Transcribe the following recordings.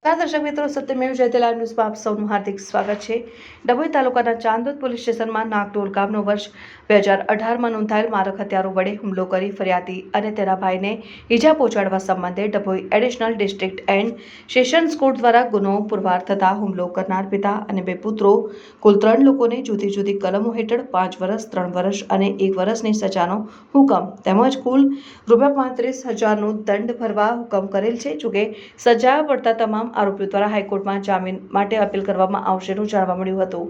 દર્શક મિત્રો, સત્યમેવ જયતે લાઈવ ન્યૂઝમાં આપ સૌનું હાર્દિક સ્વાગત છે। ડભોઈ તાલુકાના ચાંદોદ પોલીસ સ્ટેશનમાં નાગડોળ ગામનો વર્ષ 2018માં નોંધાયેલ મારક હત્યારો વડે હુમલો કરી ફરિયાદી અને તેના ભાઈને ઈજા પહોંચાડવા સંબંધે Dabhoi additional district and sessions court દ્વારા ગુનો પુરવાર થતા હુમલો કરનાર પિતા અને બે પુત્રો કુલ 3 લોકોને જુદી જુદી કલમો હેઠળ 5 વર્ષ, 3 વર્ષ અને 1 વર્ષની સજાનો હુકમ તેમજ કુલ ₹35,000નો દંડ ભરવા હુકમ કરેલ છે। જોકે સજા પડતા તમામ આરોપીઓ દ્વારા હાઈકોર્ટમાં જામીન માટે અપીલ કરવામાં આવશેનું જાણવા મળ્યું હતું।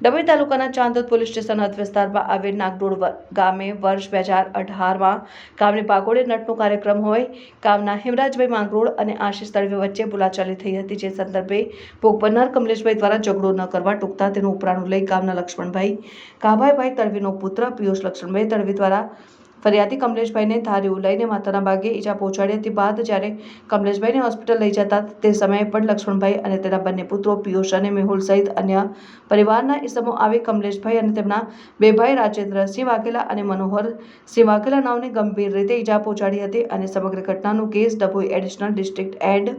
ડભોઈ તાલુકાના ચાંદોદ પોલીસ સ્ટેશન હદ વિસ્તારમાં આવેલ નાગડોળ ગામે વર્ષ 2018માં ગામની પાગોળે નટનો કાર્યક્રમ હોય ગામના હિમરાજભાઈ માંગરોળ અને આશિષ તળવી વચ્ચે બોલાચાલી થઈ હતી। જે સંદર્ભે ભોગ બનનાર કમલેશભાઈ દ્વારા ઝઘડો ન કરવા ટૂંકતા તેનું ઉપરાણું લઈ ગામના લક્ષ્મણભાઈ કાભાઈભાઈ તળવીનો પુત્ર પિયુષ લક્ષ્મણભાઈ તળવી દ્વારા ફરિયાદી કમલેશભાઈને ધાર્યું લઈને માથાના ભાગે ઈજા પહોંચાડી હતી। બાદ જ્યારે કમલેશભાઈને હોસ્પિટલ લઈ જતા તે સમયે પણ લક્ષ્મણભાઈ અને તેના બંને પુત્રો પિયુષ અને મેહુલ સહિત અન્ય પરિવારના ઈસમો આવી કમલેશભાઈ અને તેમના બે ભાઈ રાજેન્દ્રસિંહ વાઘેલા અને મનોહરસિંહ વાઘેલા નાઓને ગંભીર રીતે ઈજા પહોંચાડી હતી અને સમગ્ર ઘટનાનો case Dabhoi additional district and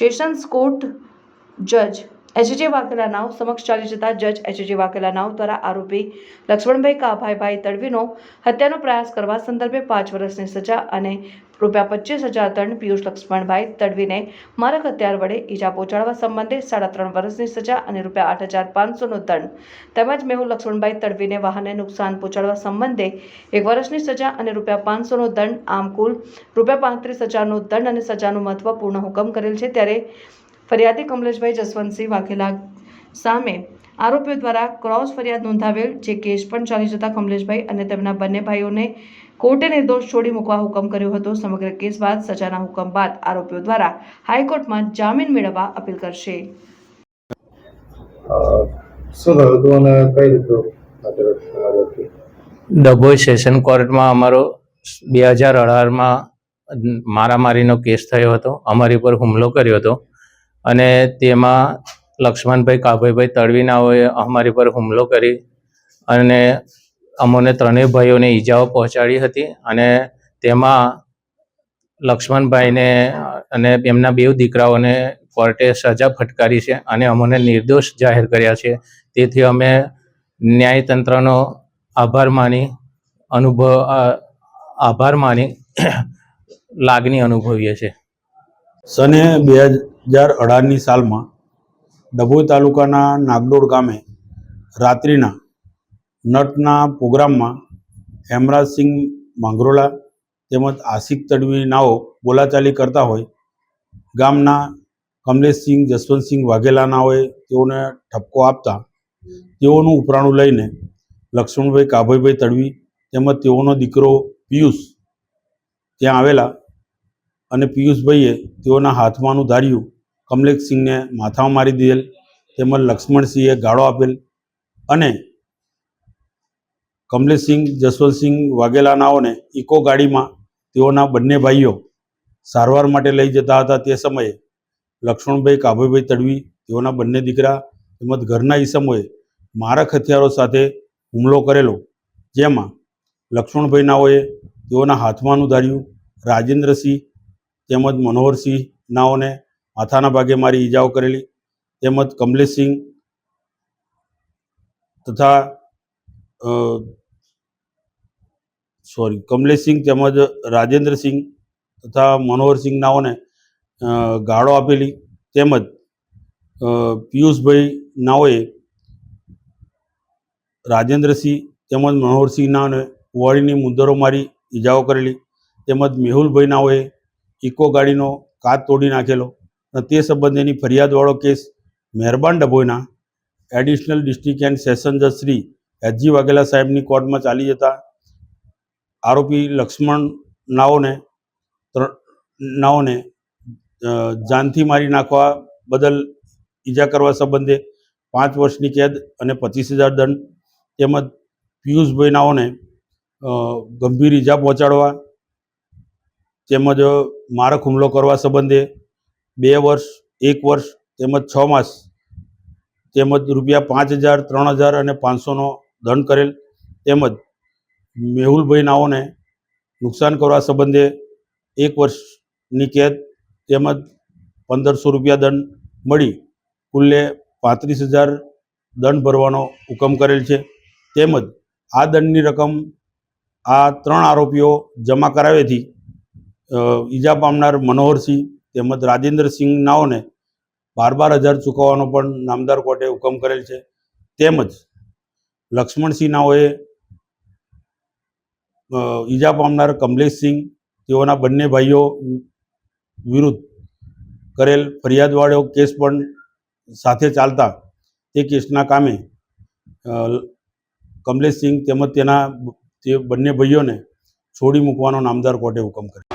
sessions court જજ એચ.જે. વાઘેલા નાવ સમક્ષ ચાલી જતા જજ એચ.જે. વાઘેલા નાવ દ્વારા આરોપી લક્ષ્મણભાઈ કાભાઈભાઈ તળવીનો હત્યાનો પ્રયાસ કરવા સંદર્ભે 5 વર્ષની સજા અને ₹25,000 દંડ, પિયુષ લક્ષ્મણભાઈ તળવીને મારક હત્યાર વડે ઈજા પહોંચાડવા સંબંધે 3.5 વર્ષની સજા અને ₹8,500નો દંડ તેમજ મેહુલ લક્ષ્મણભાઈ તળવીને વાહનને નુકસાન પહોંચાડવા સંબંધે 1 વર્ષની સજા અને ₹500નો દંડ, આમ કુલ ₹35,000નો દંડ અને સજાનું મહત્વપૂર્ણ હુકમ કરેલ છે। ત્યારે ફરિયાદી કમલેશભાઈ જસવંતસિંહ વાઘેલા સામે આરોપીઓ દ્વારા ક્રોસ ફરિયાદ નોંધાવેલ, જે કેસ પણ ચાલી જતા કમલેશભાઈ અને તેમના બંને ભાઈઓને કોર્ટે નિર્દોષ છોડી મૂકવા હુકમ કર્યો હતો। સમગ્ર કેસ બાદ સજાના હુકમ બાદ આરોપીઓ દ્વારા હાઈકોર્ટમાં જામીન મેળવવા અપીલ કરશે। ડભોઈ સેશન કોર્ટમાં અમારો 2018માં મારામારીનો કેસ થયો હતો। અમારી પર હુમલો કર્યો હતો અને તેમાં લક્ષ્મણભાઈ કાભાઈભાઈ તળવીનાઓએ અમારી પર હુમલો કરી અને અમોને ત્રણેય ભાઈઓને ઈજાઓ પહોંચાડી હતી અને તેમાં લક્ષ્મણભાઈને અને એમના બે દીકરાઓને કોર્ટે સજા ફટકારી છે અને અમોને નિર્દોષ જાહેર કર્યા છે। તેથી અમે ન્યાયતંત્રનો આભાર માની લાગણી અનુભવીએ છીએ। સને 2018ની સાલમાં ડભોઈ તાલુકાના નાગડોળ ગામે રાત્રિના નટના પ્રોગ્રામમાં હેમરાજસિંહ માંગરોળા તેમજ આશિષ તડવી નાઓ બોલાચાલી કરતા હોય ગામના કમલેશસિંહ જસવંતસિંહ વાઘેલા નાઓએ તેઓને ઠપકો આપતા તેઓનું ઉપરાણું લઈને લક્ષ્મણભાઈ કાભાઈભાઈ તડવી તેમજ તેઓનો દીકરો પિયુષ ત્યાં આવેલા અને પિયુષભાઈએ તેઓના હાથમાંનું ધાર્યું કમલેશસિંહને માથામાં મારી દીધેલ તેમજ લક્ષ્મણસિંહે ગાળો આપેલ અને કમલેશસિંહ જસવંતસિંહ વાઘેલાનાઓને ઇકો ગાડીમાં તેઓના બંને ભાઈઓ સારવાર માટે લઈ જતા હતા। તે સમયે લક્ષ્મણભાઈ કાભાઈભાઈ તડવી તેઓના બંને દીકરા તેમજ ઘરના ઈસમોએ મારક હથિયારો સાથે હુમલો કરેલો, જેમાં લક્ષ્મણભાઈ નાઓએ તેઓના હાથમાંનું ધાર્યું, રાજેન્દ્રસિંહ તેમજ મનોહરસિંહ નાઓને માથાના ભાગે મારી ઈજાઓ કરેલી તેમજ કમલેશસિંહ તેમજ રાજેન્દ્રસિંહ તથા મનોહરસિંહ નાઓને ગાળો આપેલી તેમજ પિયુષભાઈ નાઓએ રાજેન્દ્રસિંહ તેમજ મનોહરસિંહ નાઓને વળીની મુંદરો મારી ઈજાઓ કરેલી તેમજ મેહુલભાઈ નાઓએ ઇકો ગાડીનો કાચ તોડી નાખેલો અને તે સંબંધેની ફરિયાદવાળો કેસ મહેરબાન ડભોઈના એડિશનલ ડિસ્ટ્રિક્ટ એન્ડ સેશન જજ શ્રી એચ.જી. વાઘેલા સાહેબની કોર્ટમાં ચાલી જતા આરોપી લક્ષ્મણ નાઓને જાનથી મારી નાખવા બદલ ઈજા કરવા સંબંધે 5 વર્ષની કેદ અને 25,000 દંડ તેમજ પિયુષભાઈ નાઓને ગંભીર ઈજા પહોંચાડવા તેમજ મારક હુમલો કરવા સંબંધે 2 વર્ષ, 1 વર્ષ તેમજ 6 માસ તેમજ ₹5,000, 3,000 અને 500નો દંડ કરેલ તેમજ મેહુલભાઈ નાઓને નુકસાન કરવા સંબંધે 1 વર્ષની કેદ તેમજ ₹1500 દંડ મળી કુલ્લે 35,000 દંડ ભરવાનો હુકમ કરેલ છે. તેમજ આ દંડની રકમ આ 3 આરોપીઓ જમા કરાવેથી ઈજા પામનાર મનોહરસિંહ તેમજ રાજેન્દ્રસિંહ નાઓને 12,000 ચૂકવવાનો પણ નામદાર કોર્ટે હુકમ કરેલ છે. તેમજ લક્ષ્મણસિંહ નાઓએ ઈજા પામનાર કમલેશસિંહ તેઓના બંને ભાઈઓ વિરુદ્ધ કરેલ ફરિયાદવાળો કેસ પણ સાથે ચાલતા તે કેસના કામે કમલેશસિંહ તેમજ તે બંને ભાઈઓને છોડી મૂકવાનો નામદાર કોર્ટે હુકમ કર્યો.